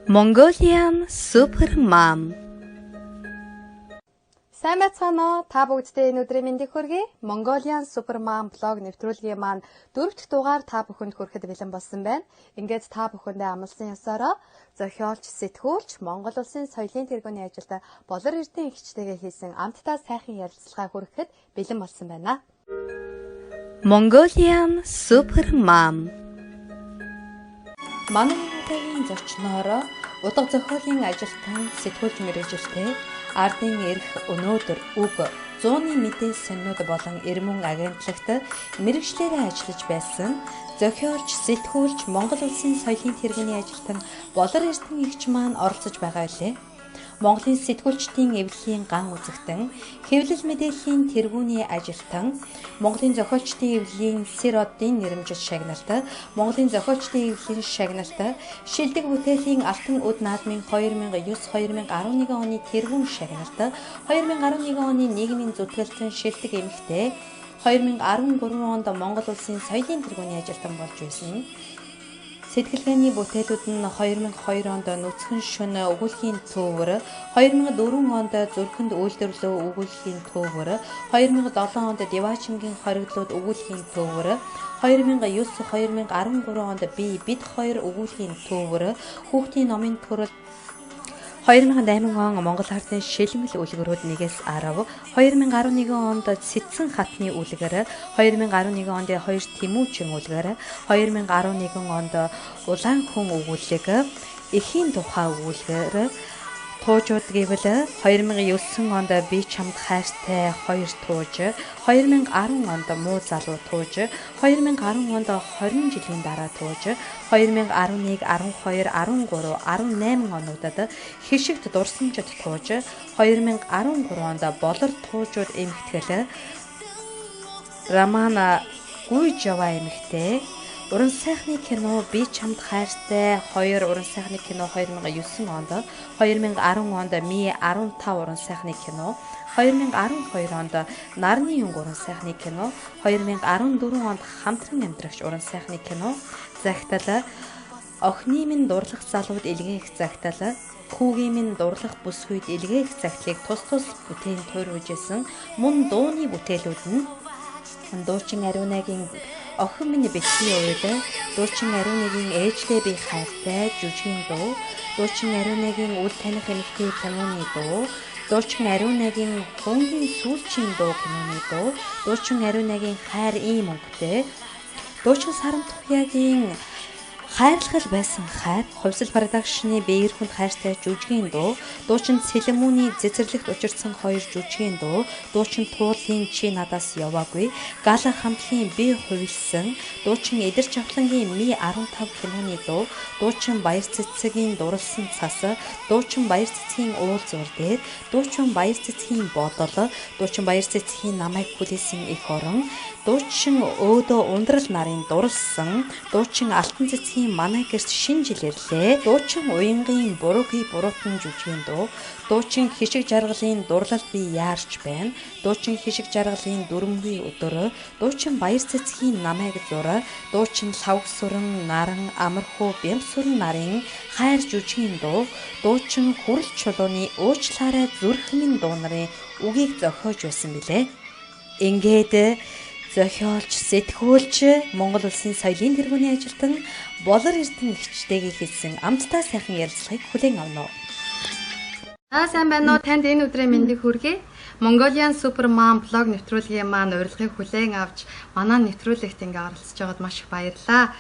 Mongolian Supermom. Сайн байцгаана уу? Та бүгдтэй энэ өдрийн мэндийг хүргэе. Mongolian Supermom блог нэвтрүүлгийн маань 4-р дугаар та бүхэнд хүрэхэд бэлэн болсон байна. Ингээд та бүхэндээ амласан ёсороо зохиолч, сэтгүүлч, Монгол улсын соёлын тэргүүний ажилд Болор Эрдэнэ эгчтэйгээ хийсэн амттай сайхан ярилцлага хүрэхэд бэлэн болсон байна. Mongolian Supermom. Манай удаагийн зочноор утга зохиолын ажилтан сэтгүүлч мэргэжилтэй ардын эрх өнөөдөр үг 100-ны мэдээ сонинууд болон эрмэн агентлагт мэргэжлээрээ ажиллаж байсан зохиолч, сэтгүүлч, Монгол улсын соёлын тэргүүний ажилтан Болор Эрдэнэ эгч маань оролцож байгаа билээ. Монголын сэтгүүлчдийн эвлэлийн ган үзэгтэн, хэвлэл мэдээллийн тэргүүний ажилтан, Монголын зохиолчдын эвлэлийн Сэродын нэрмжит шагналт, Монголын зохиолчдын эвлэлийн шагналт, шилдэг бүтээлийн Алтан үд наадмын 2009-2011 оны тэргүүн шагналт, 2011 оны нийгмийн зүтгэлтэн шилдэг эмэгтэй, 2013 онд Монгол улсын соёлын тэргүүний ажилтан болж байсан. Сэтгэлгээний бүтээлүүд нь 2002 онд Нүцгэн шөнө өгүүлхийн төвөр, 2004 онд Зүрхэнд үйлдвэрлэлөө өгүүлхийн төвөр, 2007 онд Диваачингийн хориглоод өгүүлхийн төвөр, 2009-2013 онд бид хоёр өгүүлхийн төвөр, хүүхдийн номын төрөл 2008 он Монгол Ардын шилмэл үлгэрүүд 1-10, 2011 онд Цэцэн хатны үлгэр, 2011 онд 2 Тэмүүжин үлгэр, 2011 онд Улаан хүн өгүүлэг, Эхийн тухай өгүүлгэр, туужууд гэвэл 2009 онд Би чамд хайртай 2 тууж, 2010 онд Муу залуу тууж, 2010 онд 20 жилийн дараа тууж, 2011, 12, 13, 18 онуудад Хишигт дурсамжид тууж, 2013 онд Болор туужууд эмэгтгэл, Романа Гуйжава эмэгтэй, Уран сайхны кино Би чамд хайртай 2 уран сайхны кино 2009 онд, 2010 онд Ми 15 уран сайхны кино, 2012 онд Нарны өнгө уран сайхны кино, 2014 онд Хамтран амьдрагч уран сайхны кино, загтал Охины минь дурлах залууд илгээх загтал, Хүүгийн минь дурлах бүсгүйд илгээх загтлыг тус бүтээн туйруулжсэн мөн дууны бүтээлүүд нь Дуучин Ариунагийн Охин минь бэлгийн үед, Дуучин Ариунагийн Ээжлээ би хайртай жүжигийн дуу, Дуучин Ариунагийн Үл таних эмэгтэй киноны дуу, Дуучин Ариунагийн Хөнгийн сүүлчийн дуу киноны дуу, Дуучин Ариунагийн Хайр ийм өнгөтэй, Дуучин Сарантухягийн Хайрлахал байсан хайр, Хувьсэл продакшны Бэйр хүнд хайртай жүжигийн дуу, Дуучин Сэлэмүүний Цэцэрлэгт учирсан 2 жүжигийн дуу, Дуучин Туулын Чи надаас яваагүй, Гала хамтлагийн Би хувилсан, Дуучин Эдэр Жавхлангийн Ми 15 киноны дуу, Дуучин Баяр цэцгийн Дурлсан цас, Дуучин Баяр цэцгийн Уул зур дээр, Дуучин Баяр цэцгийн Бодол, Дуучин Баяр цэцгийн Намайг хүлээсэн их орон, Дуучин Өөдөө ундрал нарын дурлсан, Дуучин Алтан цэцгийн Манай гэрт шинэ жил ирлээ, Дуучин Уянгийн Буруугүй буруутан жүжигийн дуу, Дуучин Хишиг жаргалын Дурлал би яарч байна, Дуучин Хишиг жаргалын Дүрмгүй өдөр, Дуучин Баяр цэцгийн Намайг зур, Дуучин Лавгсүрэн Наран Амархуу Бямсүрэн нарын Хайр жүжигийн дуу, Дуучин Хүрэл чулууны Уучлаарай зүрхмэн дуу нарын үгийг зохиож байсан билээ. Ингээд зохиолч, сэтгүүлч, Монгол улсын соёлын тэргүүний ажилтан Болор Эрдэнэ эгчтэйгээ хийсэн амттай сайхан ярилцлагыг хүлээн авна уу. Сайн байна уу? Танд энэ өдрийн мэндийг хүргэе. Mongolian Supermom блог нэвтрүүлгийн маань урилгыг хүлээн авч манай нэвтрүүлэгт оролцож байгаад маш их баярлалаа.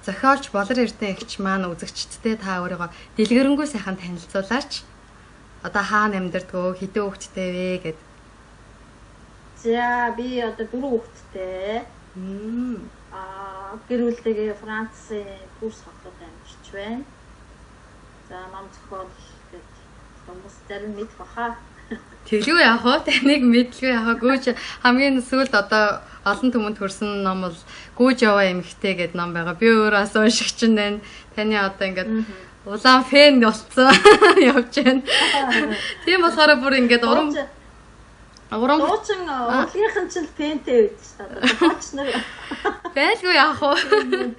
Зохиолч Болор Эрдэнэ эгч маань үзэгчдтэй та өөрийгөө дэлгэрэнгүй сайхан танилцуулаач. Одоо хаана амьдэрдгөө, хэдэн хүүхэдтэй вэ гэд. За би одоо 4 хүүхэдтэй. Гэр бүлтэйгээ Францын Турс хотод амьдарч байна. За нам зохиол гэж хүмүүс зарим мэдэх баха. Тэглүү яах вэ? Таныг мэдлгүй яах вэ? Гүүж хамгийн сүүлд одоо олон түмэнд хүрсэн ном бол Гүүж яваа эмэгтэй гэдэг ном байгаа. Би өөрөө бас уншигч байна. Таны одоо ингээд улаан фэн болцсон явж байна. Тийм болохоор бүр ингээд Дуучин уулынхан ч пентэй байдаг шүү дээ. Баач нар. Байлгүй яах вэ?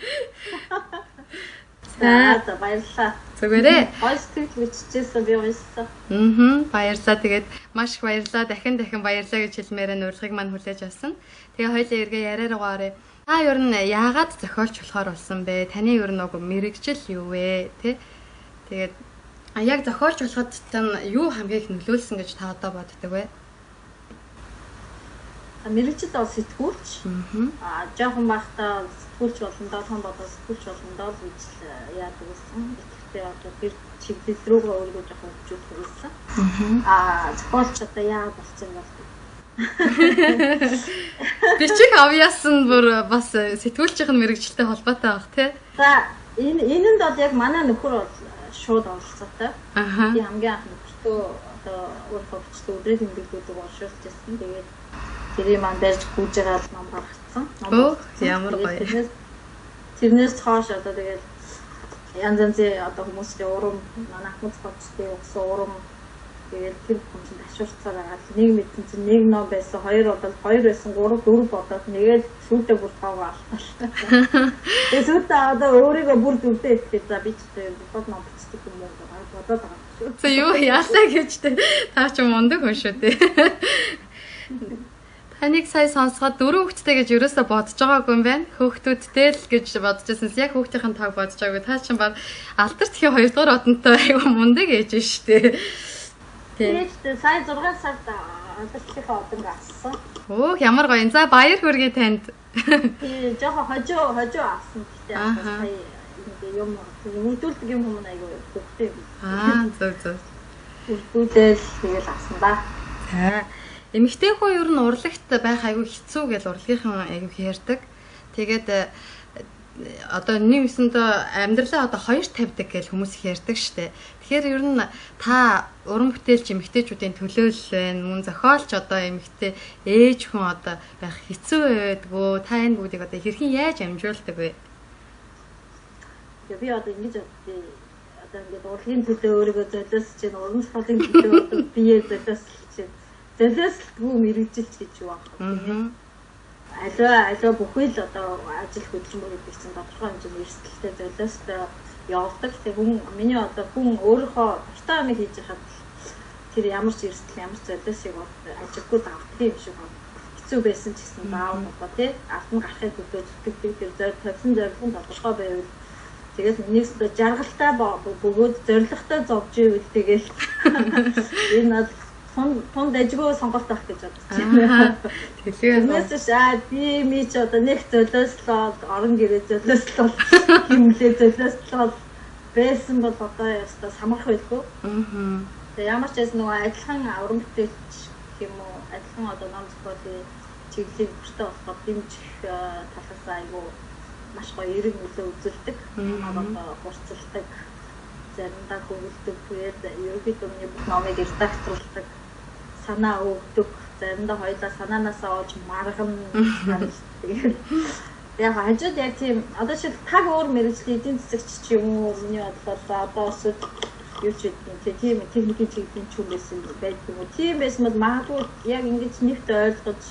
За баярлалаа. Зүгээрээ. Гоё сэтгэл биччихсэн би уншсан. Баярлалаа. Тэгээд маш их баярлалаа. Дахин баярлалаа гэж хэлмээр нь урилгыг маань хүлээж авсан. Тэгээ хоёлаа эргээ яриараа орё. Та ер нь яагаад зохиолч болохоор болсон бэ? Таны ер нь мэрэгжил юу вэ? Тэ? Тэгээд яг зохиолч болоход юу хамгийн их нөлөөлсөн гэж та одоо боддог вэ? Мэрэгжил бол сэтгүүлч. Жоохон байхдаа сэтгүүлч болон доолхон бодож сэтгүүлч болондоо л гэж яадаг гэсэн. Итгэвчтэй одоо гэр чиглэл рүүгээ өөрийгөө жоохон хөгжүүлэх гэсэн. Зохиолч одоо яагаад болсон юм бэ? Бичих авьяасан бүр бас сэтгүүлчийн мэрэгжилтэй холбоотой баг тий. За энэнд бол яг манай нөхөр бол шууд оролцоотой. Би хамгийн анх нөхөртөө одоо өөрөө хөвчтэй өдрийн тэмдэглэлүүдийг уншуулж байсан. Тэгээд тэрийг маань барьж гүйж байгаа л ном гаргацсан. Ямар гоё. Тэрнээс хойш одоо тэгээд янз янзын одоо хүмүүсийн урам манай ахмад зохиолчдын өгсөн урам тэгээд тэр хүмүүс ташуурцаар байгаа. Нэг мэдсэн чинь нэг ном байсан, хоёр бодоод хоёр байсан, гурав дөрөв бодоод нэгээд сүйдээ бүр таваа алтлаа. Тэгээд сүйдээ одоо өөрийгөө бүр дүрдээ итгэж за би ч бодоод ном бичдэг юм уу бодоод байгаа шүү. За юу яасаа гэж та ч мундаг хүн шүү дээ. Таныг сая сонсоход 4 хүүхэдтэй гэж ерөөсө бодож байгаагүй юм байна. Хүүхдүүдтэй л гэж бодож байсанс яг хүүхдийн таг бодож байгаагүй. Та чинь баг алдар тхийн 2 дугаар одонтой аюу мундаг ээж штэ. Тэгээд сая 6 сард алдар тхийн одонг авсан. Ямар гоё. За баяр хүргэе танд. Тий, жоохон хожоо авсан гэдэг сая ингэ юм үүдүүлдэг юм юм аюу хүүхдтэй. Зөв. Үүдүүлэл тэгэл авсан ба. За эмэгтэй хүн ер нь урлагт байх аюу хэцүү гэж урлагийнхан аюу ярьдаг. Тэгээд одоо нэг юмсанд амьдралаа одоо хоёр тавьдаг гэж хүмүүс их ярьдаг штэ. Тэгэхээр ер нь та уран бүтээлч эмэгтэйчүүдийн төлөөлөл байна. Мөн зохиолч одоо эмэгтэй ээж хүн одоо байх хэцүү байдгүй. Та энэ бүгдийг одоо хэрхэн яаж амжуулдаг вэ? Би одоо ингэж бодъё. Одоо ингээд урлагийн төлөө өөрийгөө золиосч чинь уран зохиолын төлөө одоо бие золиосч чинь золиослтгүй мэрэгжилч гэж юу байна. Аливаа бүхий л одоо ажил хөдөлмөр гэдэг чинь тодорхой хэмжээний эрсдэлтэй золиостой явуулдаг. Тэгээ миний одоо хүн өөрийнхөө дуртай юмыг хийж байхад тэр ямар ч эрсдэл ямар ч золиосыг ажилгүй давдаг юм шиг байна. Хэцүү байсан ч гэсэн заавал одоо тий ард нь гарахыг хөдөлгдөг тэр тавьсан зорилго нь тодорхой байвал тэгээд нэгсдээ жаргалтай бөгөөд зоригтой зовж ивэл тэгээд энэ бол тун дэжгөө сонголт авах гэж бодчих. Тэгэхээр би мич одоо нэг золиослоод орон гэрээ золиослоод хэмлээ золиослоод байсан бол одоо яста самарх байлгүй. Тэгээ ямар ч байсан нөгөө адилхан уран бүтээлч юм уу адилхан одоо ном зохиолын чиглэлийг бүртээ болоход дэмжих талаас айгүй маш гоё эрэг нөлөө үзүүлдэг. Одоо хурцлдаг, заримдаа хөвөлдөг, тэгээд ерөнхийдөө бүх номыг редакторлдог, санаа өгдөг, заримдаа хоёулаа санаанаасаа олж маргана. Тэгээд яг хажууд яг тийм одоо шиг таг өөр мэрэгжлийн эдийн засагч ч юм уу миний бодлоор одоо өсөд юу ч гэдэг тийм техникийн чиглэлийн ч юм байсан байдаг юм. Тийм байсан бол магадгүй яг ингэж нэгт ойлгож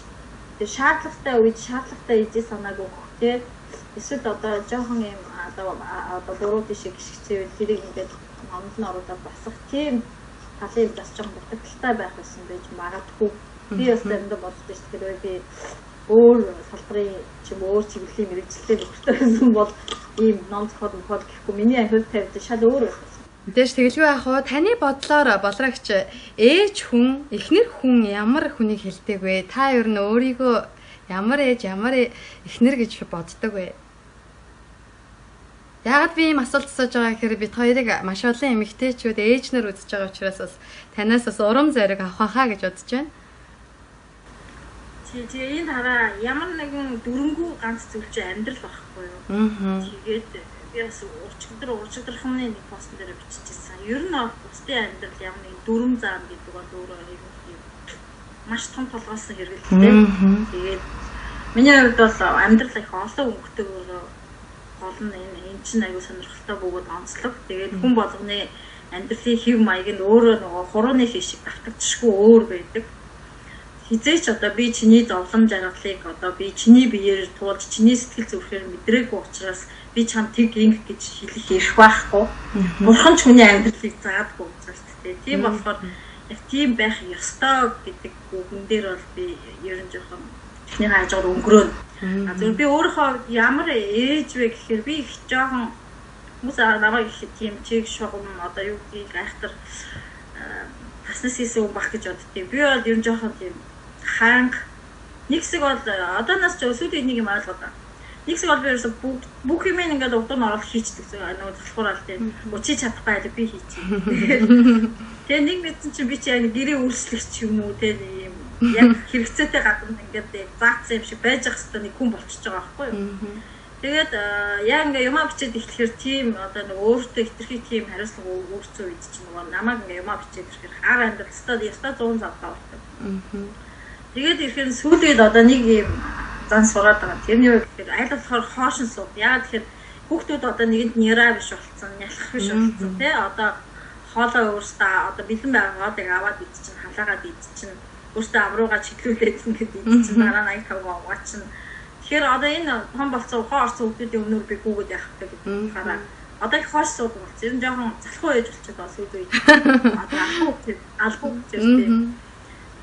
тэг шаардлагатай үед шаардлагатай ижи санааг өгөх тийм эсвэл одоо жоохон юм одоо буруу тийш гიშгцээвэл тэрийг ингээд номд нь оруулаад басах тийм талын бас жоохон дутагдaltaй байх гэсэн байж магадгүй. Би бас заримдаа боддог шүү дээ. Тэгэхээр би өөр салбарын ч юм өөр чиглэлийн мэрэгчлээ өгөхтэй байсан бол ийм ном зохиол гэхгүй миний ахиуд тавьд шал өөр байх. Мэдээж тэгэлгүй яах вэ? Таны бодлоор болрагч ээж хүн, эхнэр хүн ямар хүнийг хэлдэг вэ? Та ер нь өөрийгөө ямар ээж, ямар эхнэр гэж боддог вэ? Яагаад би ийм асуулт асууж байгаа гэхээр бид хоёрыг маш олон эмэгтэйчүүд ээжнэр үзэж байгаа учраас бас танаас бас урам зориг авах хаа гэж бодож байна. Тэгээ энэ хараа ямар нэгэн дөрөнгөө ганц зүйл чи амьдрал байхгүй юу? Тэгээд би бас урчигдрахны нэг пост дээр биччихсэн. Ер нь бусдын амьдрал ямар нэг дүрм заам гэдэг бол өөрөө юм маш том толгойсон хэрэгэлтэй. Тэгээд миний хувьд бол амьдрал их олон өнгөтэй гол нь энэ чинь аюу сонирхолтой бөгөөд онцлог. Тэгээд хүн болгоны амьдралын хэв маяг нь өөрөө нөгөө хурууны шиг давтагдчихгүй өөр байдаг. хизээч одоо би чиний зовлон жаргалыг одоо би чиний биеэр туулж чиний сэтгэл зүрхээр мэдрээгүй учраас би чам тэг ингэх гэж хэлэх эрх байхгүй. Бурхан ч хүний амьдралыг заадаггүй учраас тийм болохоор яг тийм байх ёстой гэдэг үгэн дээр бол би ер нь жоохон эхний хажуугаар өнгөрөөнө. Зөв би өөрөө ямар ээж вэ гэхээр би их жоохон хүмүүс намайг их тийм чиг шугам одоо юу гэдгийг айхтар таснаас хийсэн юм бах гэж боддгийг. Би бол ер нь жоохон тийм хаанг нэг хэсэг бол одооноос ч өсвөд нэг юм ойлгоод байна. Нэг хэсэг бол би ерөөсө бүх юм ингээд урд нь орол хийчихдэг нөгөө залхуурал тийм учиж чадахгүй байл би хийчих. Тэгээ нэг мэдсэн чинь би чи яг гэрээ үйлчлэгч юм уу те юм яг хэрэгцээтэй гадна ингээд заацсан юм шиг байж ах хэвээр нэг хүн болчихж байгаа байхгүй юу. Тэгээд яг ингээ юмаа бичээд эхлэхээр тийм одоо нэг өөртөө хитрхи тийм хариуцлага өөрцөө үед чинь нөгөө намайг ингээ юмаа бичээд ирэхээр хаар амьдрал ястаа 100 завтаа болтой. Тэгээд ирэхээр сүүлээд одоо нэг юм зан сураад байгаа. Тэрний үед гэхээр аль болохоор хоошин суув. Яагаад тэгэхээр хүүхдүүд одоо нэгэнд нера биш болцсон, нялхах биш болцсон тий одоо хоолой өөртөө одоо бэлэн байгаа хоолыг аваад идчихин халаагаад идчихин өөртөө амруугаа чиглүүлээд ингээд идчихин дараа 85 овоо чинь. Тэгэхээр одоо энэ том болцсон ухаан орсон хүүхдүүдийн өмнөр би гүгээд яах вэ гэдэг хараа. Одоо их хоош сууд болцсон. Ер нь жоохон залхуу ээж болчиход бас үгүй. Одоо албуу тийм.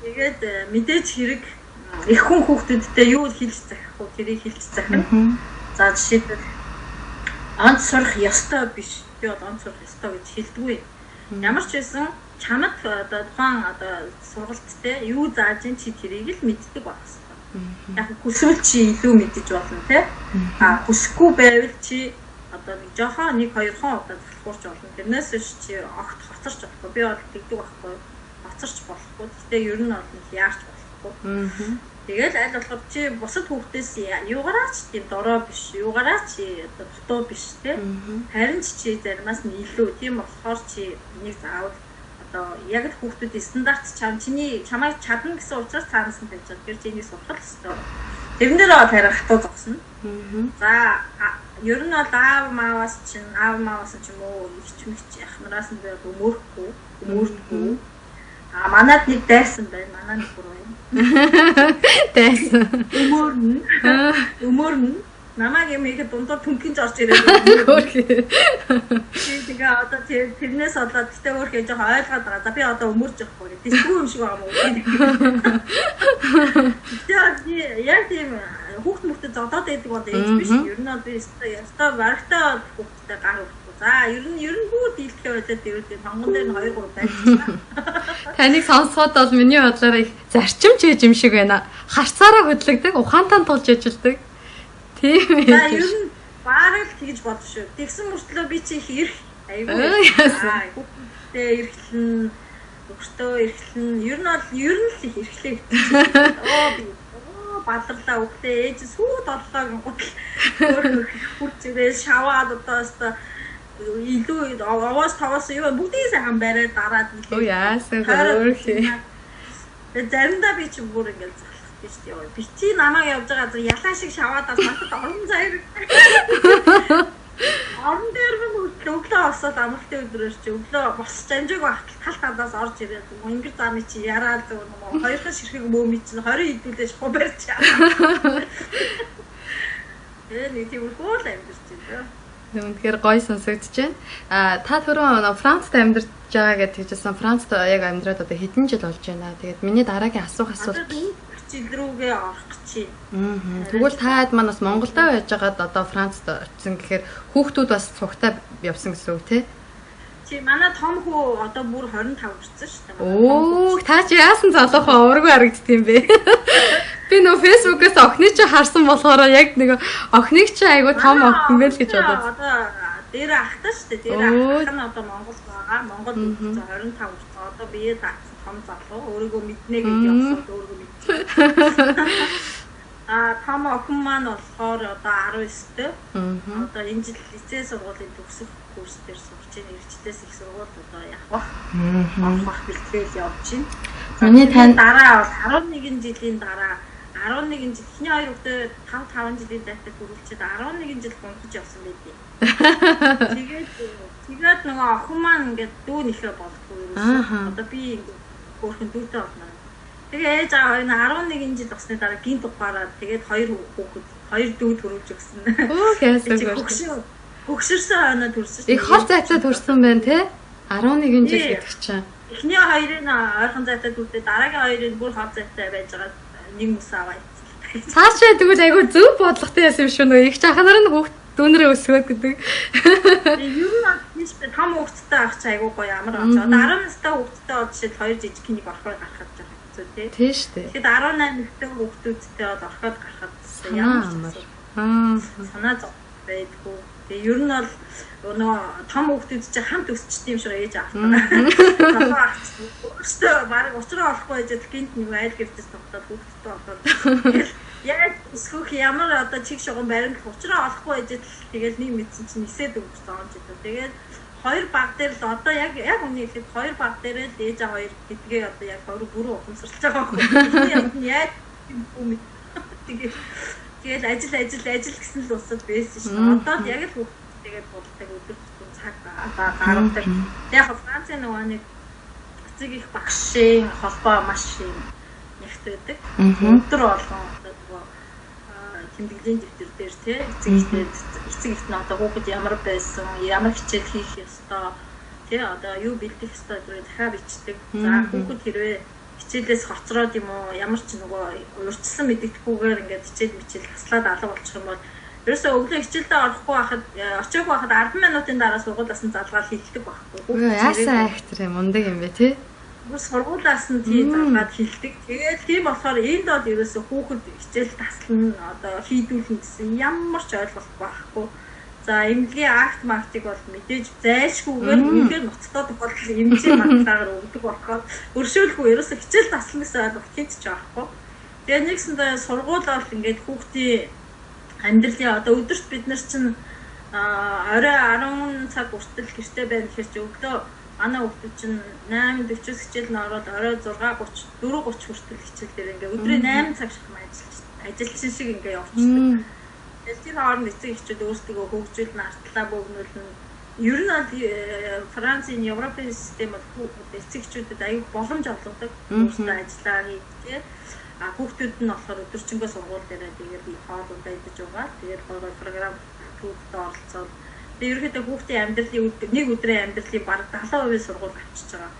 Тэгээд мэдээж хэрэг их хүн хүүхдүүдтэй юу хэлж захих вэ? Тэрийг хэлж захих. За жишээлбэл онц сурах ёстой биш. Би бол онц сурах ёстой гэж хэлдэггүй. Ямар ч байсан чамд одоо тухайн одоо сургалттай юу зааж ин чи тэрийг л мэддэг байх хэрэгтэй. Яг хүсвэл чи илүү мэдэж болно те. Хүсэхгүй байвал чи одоо нэг жоохон 1-2 хон удаа залхуурч болно. Тэрнээс чи огт хоцорч болохгүй. Би бол тэгдэг байхгүй. Хоцорч болохгүй. Гэтэ ер нь бол яарч болохгүй. Тэгэл аль болохоор чи бусад хүүхдээс юугаараач тийм дорой биш, юугаараач одоо дутуу биш те. Харин чи заримаас нь илүү. Тийм болохоор чи энийг заавал одоо яг л хүүхдүүдийн стандарт чамайг чадна гэсэн учраас цаанаас нь тавьж байгаа. Тэр чиний сурах хэрэгтэй. Тэрэн дээр бол харин хатуу зогсно. За ер нь бол аав мааваас ч юм уу ихч мэгч ахнараас нь өмөрөхгүй. Манад нэг дайсан байна. Манаа нэг бүр байна. Дайсан. Өмөрн. Намаг юм их дундуур түнхэж орж ирээд. Тэгээ одоо тэрнээс болоод гэтээ өөрхөө жоохон ойлгоод байгаа. За би одоо өмөрж явахгүй. Тэсгүй юм шиг байгаа юм уу? Тэгээ яг тийм хүүхд мөхтэй зодоод байдаг бол ээж биш. Ер нь би ястаа барагтаа хүүхдтэй гар өгөхгүй. За ер нь бүр дийлдэхээ байлаа дэрүүдээ сонгон дээр нь 2-3 байж. Таныг сонсоход бол миний бодлоор их зарчимч ээж юм шиг байна. Харцаараа хөдлөгдөг, ухаантан тулж яжилдаг. Тийм ээ. За ер нь баарал тэгж бодож шүү. Тэгсэн мөртлөө би чи их ирэх айгүй. Хүүхдтэй эрхлэн, өгтөө эрхлэн. Ер нь л их эрхлээ гэдэг. Бадрлаа хүүхдээ ээж сүйд орлоо гэнэ. Өөр хурц ирээ шаваад одоос илүү аваас таваас юу бүгдийг сайхан бариад дараад илүү. Яасан хөөрхий. Заримдаа би чи бүр ингэж залах гэж тийм. Би чи намайг явж байгаа зэрэг ялаа шиг шаваадаас надад орон заяр. Орон дээр өглөө осоод амралтын өдрөөр чи өглөө босч амжиг байх тал талаас орж ирээд ингэр замыг чи яраад нөгөө хоёрхан ширхэг мөөми чи 20 идүүлээж хубарч. Нэг тийм үгүй л амьдэрч байна. Тэгэхээр гоё сонсогдож байна. Та түрүүн Францад амьдарч байгаа гэж хэлсэн. Францад яг амьдраад одоо хэдэн жил болж байна. Тэгээд миний дараагийн асуулт жил рүүгээ орох гэж байна. Тэгвэл таад маань бас Монголдо байж байгаад одоо Францад очсон гэхээр хүүхдүүд бас цугтаа явсан гэсэн үг тий? Чи манай том хүү одоо бүр 25 хүрсэн шүү дээ. Оо, та чи яасан залуухан ураггүй харагддаг юм бэ? Би нөө фэйсбүүкээс охины чи харсан болохоор яг нэг охиныг чи айгу том охин байл гэж бодоод. Одоо дээр ахтаа шүү дээ. Дээр ах нь одоо Монгол байгаа. Монгол 25 хүрсэн. Одоо бие таасан том залуу. Өөрийгөө мэднэ гэж явсан. Өөрийгөө мэдчихсэн. Том охин маань болохоор одоо 19-тэй. Одоо энэ жил лицей сургуулийн төгсөх курс дээр сурч байна. Ирчдээс их сургууль одоо явах. Авах бэлтгэл явж байна. Миний тань дараа бол 11 жилийн дараа 11 жил эхний хоёр хүүхдээ 5 жилийн дайтай хүрүүлчихэд 11 жил гомдож явсан байдیں۔ Тэгээд нөгөө охин маань ингээд дүү нэхэ болдгоо юу. Одоо би ингээд хөөрхөн дүүтэй болно. Тэгээ ээж аваа энэ 11 жил болсны дараа гинт ухаараад тэгээд 2 хүүхэд 2 дүү төрүүлж өгсөн. Оо яасан. Хөгшөрсөн хойноо төрсөн. Их хол зайтай төрсөн байна те. 11 жил гэдэг чинь. Эхний хоёрын ойрхон зайтай төрдөө дараагийн хоёрын бүр хол зайтай байж байгаа нэг мөс аваа ицсэн. Цаашаа тэгвэл айгүй зөв бодлоготой яасан юм шүү нөө. Их чаханаар нь хүүхд дүүнэрээ өсгөөд гэдэг. Юу нэг том хүүхдтэй авах чи айгүй гоё амар болж байгаа. 10 настай хүүхдтэй бол жишээд 2 жижигхнийг орхоод гарахад жаа хэцүү тий. Тийм шүү дээ. Тэгэхэд 18 настай хүүхдүүдтэй бол орхоод гарахад ямар санаа зов байдгүй. Тэгээ ер нь бол нөгөө том хүүхдүүд чинь хамт өсчтэй юм шиг ээж авах. Өөртөө баг уучраа олохгүй байж гинт нэг айл гэртээс тогтоод хүүхдтэй орхоод. Яг өсгөх ямар одоо чиг шугам баримт уучраа олохгүй байж тэгэл нэг мэдсэн чинь нисээд өгч зааж идэв. Тэгээд хоёр баг дээр л одоо яг үний ихэд хоёр баг дээр л ээж аа хоёр гэдгээ одоо яг бүрэн ухамсарлаж байгаа байхгүй. Яг юм тэгээд ажил гэсэн л усад байсан шүү. Одоо яг л тэгээд боддог өдөр тутмын цаг гаргадаг. Яг Францын нөгөө нэг эцэг их багшийн холбоо маш юм нягт байдаг. Өдөр болгон одоо тэмдэглэлийн дэвтэр дээр тий эцэг ихт нь одоо хүүхэд ямар байсан, ямар хичээл хийх ёстой, тий одоо юу бэлдэх ёстой гэдэг дахиад бичдэг. За хүүхэд хэрвээ хичээлээс хоцроод юм уу ямар ч нөгөө урьдчилан мэддэхгүйгээр ингээд хичээл таслаад алга болчих юм бол ерөөсөө өглөө хичээлдээ орохгүй байхад очиагүй байхад 10 минутын дараа сургуулиас нь залгаад хилдэг байхгүй. Яасан актер юм ундаг юм бэ тий? Сургуулиас нь тийм залгаад хилдэг. Тэгээд тийм болохоор энд бол ерөөсөө хүүхэд хичээл таслан одоо хийдүүлнэ гэсэн ямар ч ойлголт байхгүй. За эмнэлгийн акт мартыг бол мэдээж зайлшгүйгээр үнээр ноцтой тохиолдол эмчийн матлагаар өгдөг болохоор өршөөлгүй ерөөсөө хичээл таслана гэсэн ойлголт хинт ч байхгүй. Тэгээ нэгсэндээ сургууль бол ингээд хүүхдийн амьдралын одоо өдөрт бид нар чинь орой 10 цаг хүртэл гэртээ байна гэхээр чи өглөө манай хүүхдүүд чинь 8:40-с хичээл нь ороод орой 6:30 4:30 хүртэл хичээл дээр ингээ өдрийн 8 цаг шахам ажилчин шиг ингээ явчихдаг. Тэр хооронд эцэг эхчүүд өөрсдөө хөгжүүлнэ, артлаа бөгнүүлнэ. Ер нь бол Францын Европын систем бол эцэг эхчүүдэд аюул боломж олгодог. Өөрсдөө ажиллаа хийх. Хүүхдүүд нь болохоор өдөржингөө сургууль дээр тэгээд хоолунд идэж байгаа. Тэгээд гол програм хүүхдэд оролцоод ерөнхийдөө хүүхдийн амьдралын нэг өдрийн амьдралын бараг 70% сургууль авчиж байгаа.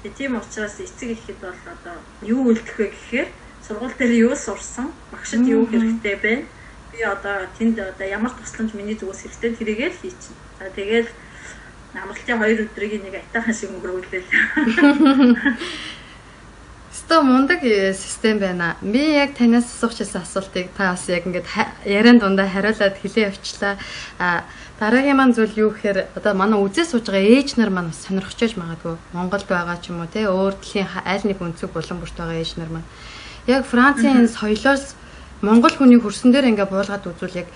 Тэгээд тийм учраас эцэг эхэд бол одоо юу үлдэх вэ гэхээр сургууль дээр юу сурсан, багшд юу хэрэгтэй байна. Би одоо тэнд одоо ямар тусламж миний зүгээс хэрэгтэй тэрийгээ л хийчихнэ. За тэгээд амралтын 2 өдрийг нэг айтаахан шиг өнгөрүүлээ. Sto мундаг систем байна. Би яг танаас асуухчсан асуултыг та бас яг ингээд яриан дундаа хариулаад хэлээ явчлаа. Дараагийн маань зүйл юу гэхээр одоо манай үзээ сууж байгаа ээж нар маань сонирхож магадгүй Монголд байгаа ч юм уу те өөр дэлхийн аль нэг өнцөг болон бүрт байгаа ээж нар маань яг Францын соёлоос Монгол хүний хөрсөн дээр ингээд буулгаад үзвэл яг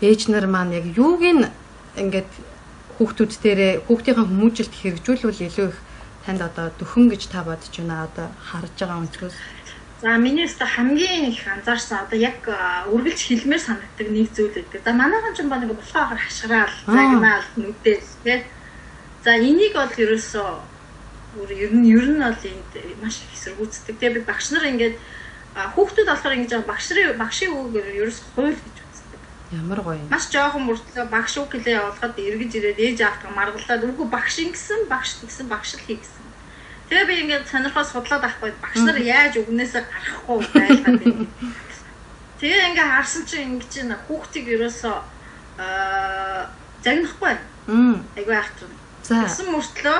ээж нар маань яг юуг нь ингээд хүүхдүүд дээрээ хүүхдийн хүмүүжилт хэрэгжүүлвэл илүү их танд одоо дөхөн гэж та бодож байна одоо харж байгаа өнцгөөс. За миний өстө хамгийн их анзаарсан одоо яг үргэлж хэлмээр санагддаг нэг зүйл өгдөг. За манайхан ч баг нэг болохоор хашгираал, загнаал, нүдэл тий. За энийг бол ерөөсөө ер нь бол энд маш их эсэргүүцдэг. Тэгээ би багш нар ингээд хүүхдүүд болохоор ингэж багшийн үгээр ерөөсөө хууль гэж үздэг. Ямар гоё. Маш жоохон мөртлөө багш үг хэлээ явуулахад эргэж ирээд ээж аавтаа маргалаад үгүй багш ингэсэн багш тэгсэн багш л хийгсэн. Тэгээ би ингээд сонирхоод судлаад авахгүй багш нар яаж өгнөөсөө гарахгүй байлгаад байна. Тэгээ ингээд харсан чинь ингэж н хүүхдийг ерөөсөө загнахгүй байна. Айгүй ахтар. За. Тэгсэн мөртлөө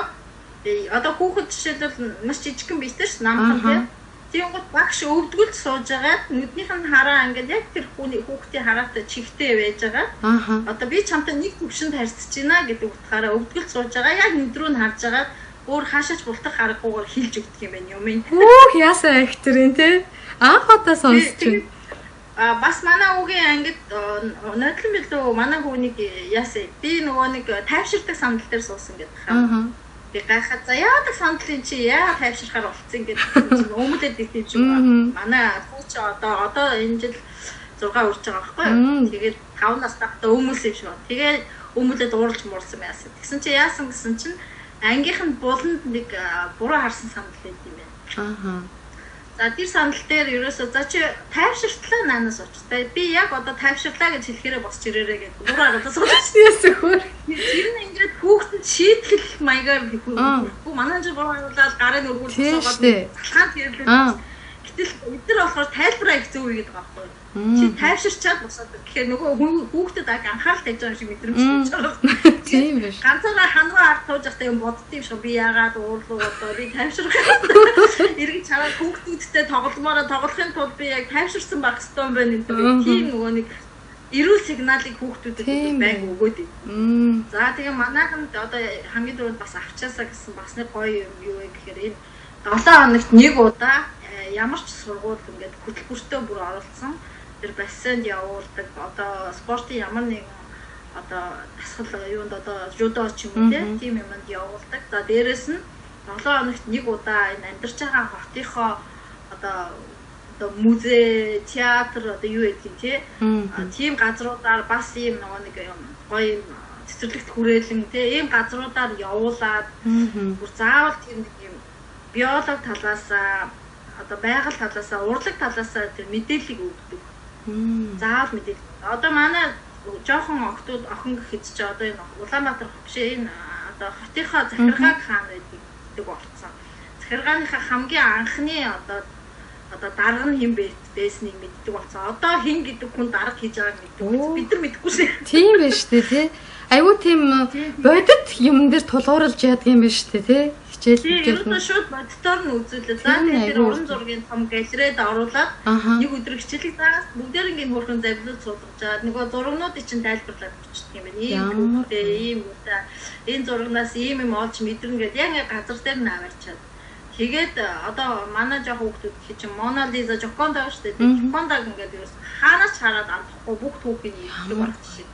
одоо хүүхэд жишээлбэл маш жижигхэн биетэй ш намхан тийм. Тийм гот багш өвдгөлд сууж агаад нүднийх нь хараа ингээд яг тэр хүүхдийн хараатай чихтэй байж байгаа. Одоо би чамтай нэг төвшөнд харьцаж байна гэдэг утгаараа өвдгөлд сууж байгаа яг нүд рүү нь харж агаад өөр хаашаач бултах аргагүйгээр хилж өгдөг юм байна юм. Хүүх яасан актерин те анх удаа сонсч байна. Бас манай үгийн ангид нодлон билүү манай хүүнийг яасан би нөгөө нэг тайвширдаг сандал дээр суусан гэдэг. Би гайхаад за яадаг сандлын чи яа тайвширхаар болцсон гэдэг өмөлөд дэгтэй юм байна. Манай хүүч одоо энэ жил 6 үрж байгаа байхгүй юу. Тэгээд 5 настай өмөлсөн юм шиг. Тэгээд өмөлөд уурж муурсан байсан. Тэгсэн чи яасан гэсэн чинь ангийнх нь буланд нэг буруу харсан сандал байт юм байна. За тэр санал дээр ерөөсөө за чи тайвширтлаа наанаас очтой. Би яг одоо тайвширлаа гэж хэлэхээрээ босч ирээрээ гэдэг. Буруу аргадаас суулж. Ясөхөр. Тэр нь ингээд хүүхдэд шийтгэх маягаар хэрэггүй. Манай ч буруу аргуулаад гарын өргүүл босоод залхаан тэрлээ. Гэтэл эдгээр болохоор тайлбараа их зөв үйгээд байгаа байхгүй. Чи тайвширчаад босоод тэгэхээр нөгөө хүүхдэд анхаарал тавьж байгаа шиг мэдрэмж төрж байгаа. Тийм биш. Ганцаараа хангаа ард тууж байхдаа юм боддсон юм шиг би яагаад уурлуу одоо би тайвширх. Иргэн чараа хүүхдүүдтэй тоглохын тулд би яг тайвширсан байх хэрэгтэй юм байна гэдэг. Тийм нөгөө нэг эрүүл сигналыг хүүхдүүдэд байг өгөөд. За тэгээ манайханд одоо хамгийн түрүүнд бас авчаасаа гэсэн бас нэг гоё юм юу вэ гэхээр энэ 7 хоногт нэг удаа ямар ч сургууль ингээд хөтөлбөртөө бүр оролцсон. Тэр бассейнд явуулдаг одоо спортын ямар нэгэн одоо дасгал юунд одоо жудо ч юм уу тийм юмд явуулдаг. За дээрэс нь 7 хоногт нэг удаа энэ амьдарч байгаа хотынхоо одоо музей, театр одоо юу гэдгийг тийм газруудаар бас ийм нэг гоё цэцэрлэгт хүрээлэн ийм газруудаар явуулаад бүр заавал тийм юм биолог талаасаа одоо байгаль талаасаа урлаг талаасаа тэр мэдээллийг өгдөг. Заавал мэдээлэл. Одоо манай жоохон охин гэхэд ч одоо энэ Улаанбаатар хөвшөө энэ одоо хотынхаа захиргааг хаана байдаг болсон. Захиргааныхаа хамгийн анхны одоо дарга нь хэн байсныг мэддэг болсон. Одоо хэн гэдэг хүн дарга хийж байгааг мэддэг. Бид нар мэдэхгүй шээ. Тийм байна шүү дээ тий. Айгуу тийм бодит юм дээр тулгуурлаж яадаг юм байна шүү дээ тий. Хичээл нь шууд бодитоор нь үзүүлээ. За тэгээд тэр уран зургийн том галерейд оруулаад нэг өдөр хичээлийг заагаас бүгдээрээ хөрхөн завлууд суулгаж аваад нөгөө зургнуудыг чинь тайлбарлаад өчтдөг юм байна. Ийм үедээ ийм үедээ энэ зургнаас ийм юм олж мэдэрнэ гэдэг яг газар дээр нь аваарчаад. Тэгээд одоо манай жоох хүүхдүүд гэж чинь Мона Лиза Жоконда шүү дээ. Жокондаг ингээд ерөөс хаанаас хараад авахгүй бүх түүхийг хэлдэг байх шиг.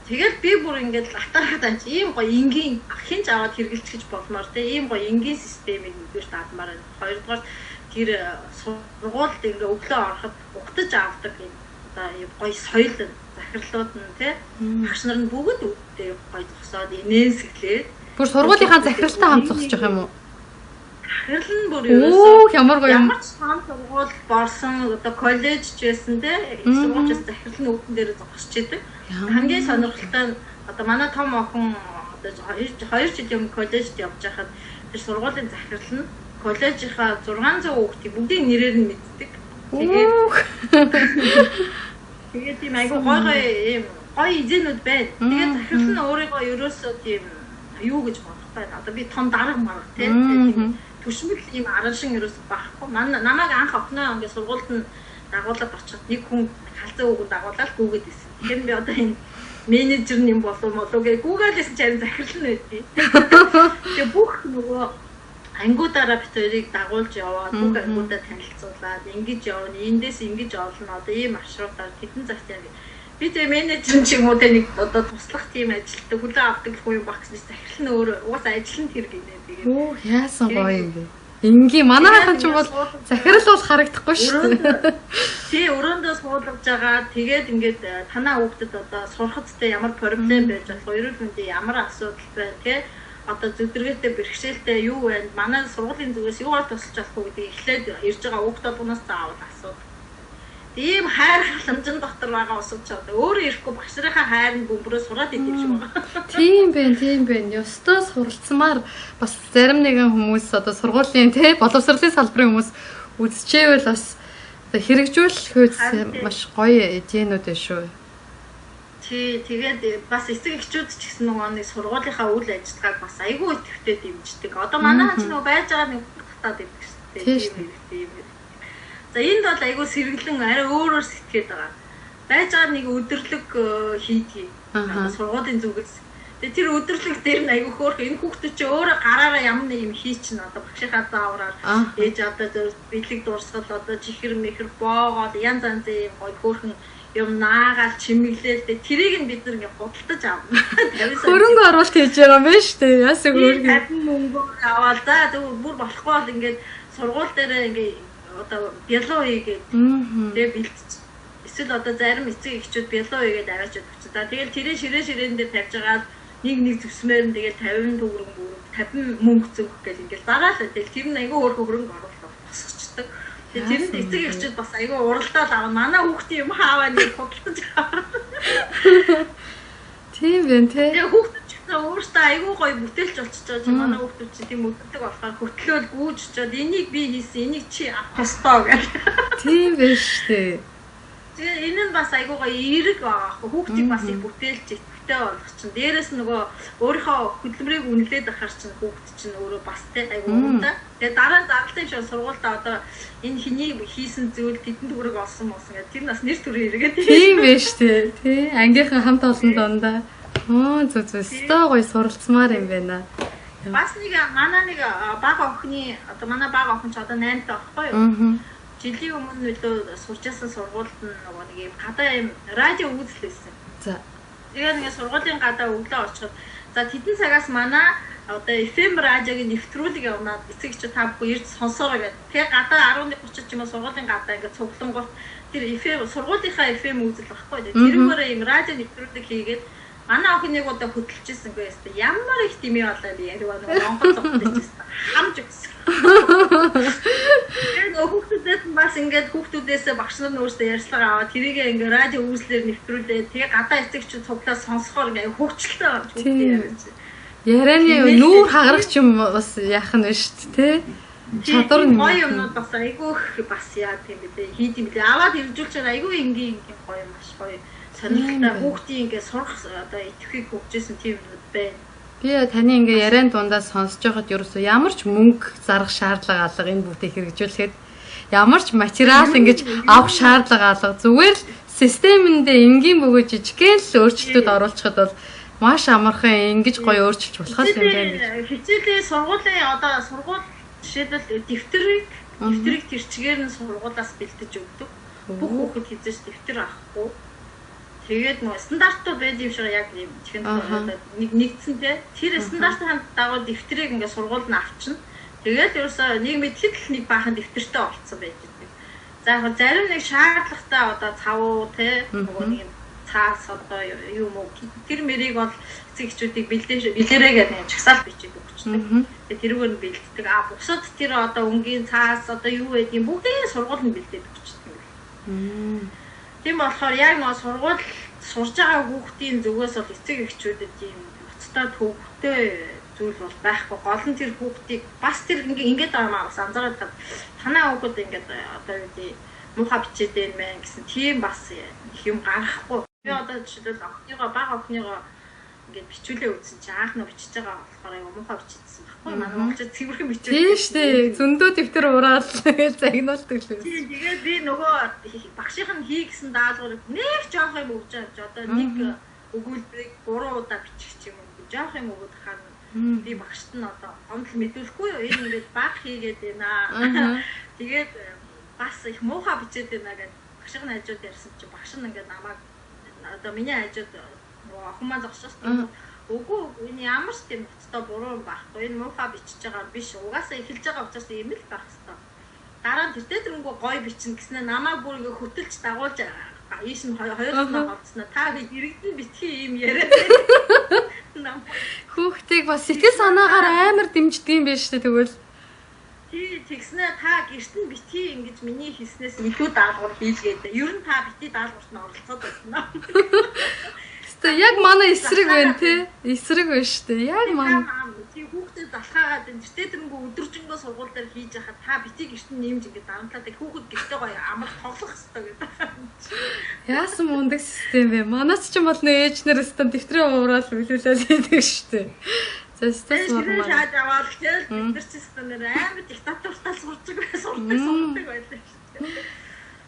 Тэгээд би бүр ингээд латархад анч ийм гоё энгийн хинж аваад хэрэгжилчих болмоор те ийм гоё энгийн системийг нэгдүгээр даадмаар байна. Хоёрдугаар тэр сургуульд ингээд өглөө ороход угтаж авдаг юм одоо гоё соёл захирлууд нь те багш нар нь бүгд үүдтэй гоё зогсоод инээсгэлээд бүр сургуулийнхаа захиралтай хамт зогсож байгаа юм уу? Захирал нь бүр ерөөсөө ямар гоё юм. Ямар ч сан сургууль борсон одоо коллеж ч байсан те сургуульч захирал нь үүдэн дээр зогсож идэг. Хамгийн сонирхолтой одоо манай том охин одоо 2 жилийн коллежид явж байхад тэр сургуулийн захирал нь коллежийнхаа 600 хүүхдийг бүгдийн нэрээр нь мэддэг. Тэгээд тийм айгу гоё эзэнүүд байна. Тэгээд захирал нь өөрийгөө ерөөсөө тийм юу гэж бодохтой. Одоо би том дарга марга тийм төшмөл ийм араншин ерөөсөө байхгүй. Намайг анх охиноо ингээд сургуульд нь дагуулад очиход нэг хүн халзан өгөнд дагуулаад гүгээд ирсэн. Тэгэхээр би одоо энэ менежер юм болов уу гэж гуглээс чарын захирал нь байдгийг. Тэгээ бүх нөгөө ангиудаараа бит хоёрыг дагуулж яваад бүх ангиудаа танилцуулаад ингэж явна, эндээс ингэж олно. Одоо ийм маршрутаар хэдэн цагт яг би тэгээ менежер ч юм уу тэ нэг одоо туслах тийм ажилтдаг хүлээн авдаг гэх юм баг гэсэн захирал нь өөр угаасаа ажил нь тэр гинэ. Тэгээд яасан гоё юм бэ? Ингийн манайхан ч бол захирал бол харагдахгүй шүү дээ. Тий өрөөндөө суулгаж байгаа. Тэгээд ингээд танаа хүүхдэд одоо сурахцтай ямар проблем байж болох, эрүүл мэндийн ямар асуудал байна тий. Одоо зүдэргээтэй бэрхшээлтэй юу байна? Манай сургуулийн зүгээс юугаар тусалж болох вэ гэдэг эхлээд ирж байгаа хүүхдүүднээс заавал асуудаг. Ийм хайр халамжин дотор байгаа усууд ч одоо өөрөө ирэхгүй багш нарын хайр нь бөмбөрөө сураад идэв шиг байгаа. Тийм байна. Ёстой суралцмаар бас зарим нэгэн хүмүүс одоо сургуулийн тий боловсролын салбарын хүмүүс үзчихээвэл бас хэрэгжүүлэх үед маш гоё эдэнүүд байна шүү. Тий тэгээд бас эцэг эхчүүд ч гэсэн нөгөө нэг сургуулийнхаа үйл ажиллагааг бас айгүй идэвхтэй дэмждэг. Одоо манайхан ч нөгөө байж байгаа нэг татаад идэг шүү дээ. Тийм. За энд бол айгүй сэргэлэн арай өөрөөр сэтгэхэд байгаа. Байж байгаа нэг өдөрлөг хийдгийг. Сургуулийн зүгээс. Тэгээ тэр өдөрлөг дээр нь айгүй хөөх энэ хүүхдүүд чи өөрөө гараараа ямар нэг юм хийчихнэ одоо багшийнхаа заавраар ээж авдаа бэлэг дурсгал одоо чихэр мэхэр боогоод янз янзын юм гоё хөөхөн юм наагаал чимэглээл тэрийг нь бид нар ингээ худалдаж авна. Хөрөнгө оруулалт хийж байгаа юм байна шүү дээ. Яасан хөрөнгө. Хадин мөнгө аваад за тэгвэл бүр болохгүй бол ингээ сургууль дээр ингээ одоо биолог хийгээд тэгээ бэлтж эсвэл одоо зарим эцэг эхчүүд биолог хийгээд аваачаад өгч. За тэгэл тэрээ ширээн дээр тавьж байгаа нэг зүсмээр нь тэгэл 50 төгрөг 50 мөнгө зөөх гэл ингээл зараалаа. Тэгэл тэр нь айгүй өөр хөрөнгө оруулалт босгоч. болцдог. Тэгээ тэрэнд эцэг эхчүүд бас айгүй уралдаад аваа. Манай хүүхдийн юм хааваа нэг бодлож байгаа. Тийм байна те. Тэгээ хүүхдүүд ч өөртөө айгүй гоё бүтээлч болчихж байгаа. Манай хүүхдүүд чи тийм өгдөг болохоор хөтлөөл гүйжчихэд энийг би хийсэн, энийг чи авах ёстой гэх. Тийм байна штэ. Тэгээ энэ нь бас айгүй гоё эерэг байгаа. Хүүхдийг бас их бүтээлч итгэвтэй болгох чинь. Дээрээс нөгөө өөрийнхөө хөдөлмөрийг үнэлээд ахаар чинь хүүхд чинь өөрөө бас тэ айгүй уунтай. Тэгээ дараа нь зарлалын шиг сургуультай одоо энэ хэний хийсэн зүйл тэдэнд төгрөг олсон гэдэг тэр нас нэр төрөө эргээд. Тийм байна штэ. Тий. Ангийнхан хамт олон дондаа. Зү стоо гоё суралцмаар юм байна. Бас нэг манай нэг бага охины одоо манай бага охин ч одоо 8 таа байхгүй юу? Жилийн өмнө нөлөө сурчсан сургуульд нөгөө нэг юм гадаа юм радио үзлээсэн. За. Тэгээ нэг сургуулийн гадаа өглөө очиход за тэдэн цагаас манай одоо FM радиогийн нэвтрүүлэг явнаад эцэг эхчүүд та бүхэн ирж сонсоорой гэдэг. Тэгээ гадаа 11:30 ч юм уу сургуулийн гадаа ингээд цуглангууд тэр FM сургуулийнхаа FM үзэл багхгүй. Тэрүүгээр юм радио нэвтрүүлэг хийгээд манай охиныг одоо хөдөлчихсэн гэсэн. Ямар их дэмий болоо би ярив Монгол зогтчихсан. Хамж өгсөн. Тэгээ хүүхдүүдээс бас ингээд хүүхдүүдээс багш нар өөрсдөө ярьцлага аваад тэрийг ингээд радио үзлээр нэвтрүүлээ. Тэгээ гадаа эцэгчүүд цуглаа сонсохоор ингээд хөвчлөлтэй болж хүүхдээ ярьж. Ярианы нүүр хагарах юм бас яах нь шүү дээ, тэ? Чадвар нь гоё юмнууд бас айгүй бас яа тийм билээ. Хийд юм билээ. Аваад иржүүлчихээр айгүй ингийн гоё маш гоё. Сонирхолтой хүүхдийн ингээд сурах одоо итгэхийг хөгжүүлсэн тийм юмуд байна. Би таны ингээ яриан дундаа сонсож байхад ерөөсөө ямар ч мөнгө зарах шаардлага алга энэ бүтээг хэрэгжүүлэхэд ямар ч материал ингэж авах шаардлага алга зүгээр л системэндээ энгийн бөгөөд жижигхэн л өөрчлөлтүүд оруулчихад бол маш амархан ингэж гоё өөрчилж болох юм байна. Хичээлийн сургуулийн одоо сургууль жишээлбэл дэвтрийг тэрчгээр нь сургуулаас бэлдэж өгдөг. Бүх хүүхэд хизээш дэвтэр авахгүй. Тэгээд нөгөө стандартууд байд юм шиг яг юм чихэн нэг нэгдсэнтэй тэр стандартын дагуу дэвтрийг ингээд сургуульд нь авчна. Тэгээд ерөөсөө нэг мэдлэг нэг баахан дэвтэртэй болцсон байж байгаа. За яг зарим нэг шаардлагатай одоо цавуу те нөгөө нэг юм цаас одоо юм уу тэр мэрийг бол эцэг эхчүүдийг бэлдээрэй гэдэг юм чагсаал бичиж өгчдөг. Тэгээд тэрүүгээр нь бэлддэг. Бусад тэр одоо өнгийн цаас одоо юу гэдэг юм бүгдийг сургууль нь бэлдээд өгчдөг. Тийм болохоор яг нөгөө сургууль сурж байгаа хүүхдийн зүгээс бол эцэг эхчүүдэд ийм ноцтой төвхтэй зүйл бол байхгүй. Гол нь тэр хүүхдийг бас тэр ингээд байгаа бас анзаараад танаа хүүхэд ингээд одоо юу гэдэг муухай бичээд байна мэн гэсэн тийм бас их юм гарахгүй. Би одоо жишээлбэл бага охиныгоо ингээд бичүүлээ үзсэн чи анх нь бичиж байгаа болохоор аюу муухай бичсэн байхгүй. Манай монголчууд цэвэрхэн бичээд. Тийм шүү дээ. Зөндөө дэвтэр ураал гэж загнуулдаг л. Тийм тэгээд би нөгөө багшийнх нь хий гэсэн даалгаврыг нэг жоох юм өгч авч одоо нэг өгүүлбэрийг 3 удаа бичих ч юм уу. Жоох юм өгöd хахаар би багшд нь одоо гомдол мэдүүлэхгүй юу. Энэ ингээд баг хийгээд байна. Тэгээд бас их муухай бичээд байна гэдэг багшийн хажууд ярьсан чи багш нь ингээд намайг одоо миний хажууд охин маань зогсоос үгүй энэ ямар ч тийм ноцтой буруу юм байхгүй. Энэ муухай бичиж байгаа биш. Угаасаа эхэлж байгаа учраас ийм л байх хэвээр. Дараа нь тэртээ тэрнгүү гоё бичнэ гэснээр намайг бүр ингээ хөтөлж дагуулж ийш нь хоёулаа голцсноо та би иргэдэн битгий ийм яриад байна. Хүүхдийг бас сэтгэл санаагаар амар дэмждэг юм байна шүү дээ тэгвэл. Тий тэгснээр та гэрт нь битгий ингэж миний хийснээс илүү даалгавар хийлгээд. Ер нь та битгий даалгаварт нь оролцоод байна. Тэгээ яг манай эсрэг байна тий. Эсрэг байна шүү дээ. Яг манай хүүхдэд залхаагаад энэ тэртээ тэрнгүү өдөржингөө сургууль дээр хийж яхад та битгий гэрт нь нэмж ингэ дарамтлаад хүүхэд гэртээ гоё амар тоглох хэрэгтэй гэдэг. Яасан мундаг систем бэ? Манайч ч юм бол нөө ээж нар өстө дэвтрээ уурал билүүлээд хийдэг шүү дээ. За стресс мормоо. Шаад аваад хичээл бид нар ч системээр амар диктатуртаа сурдаг байлаа шүү дээ.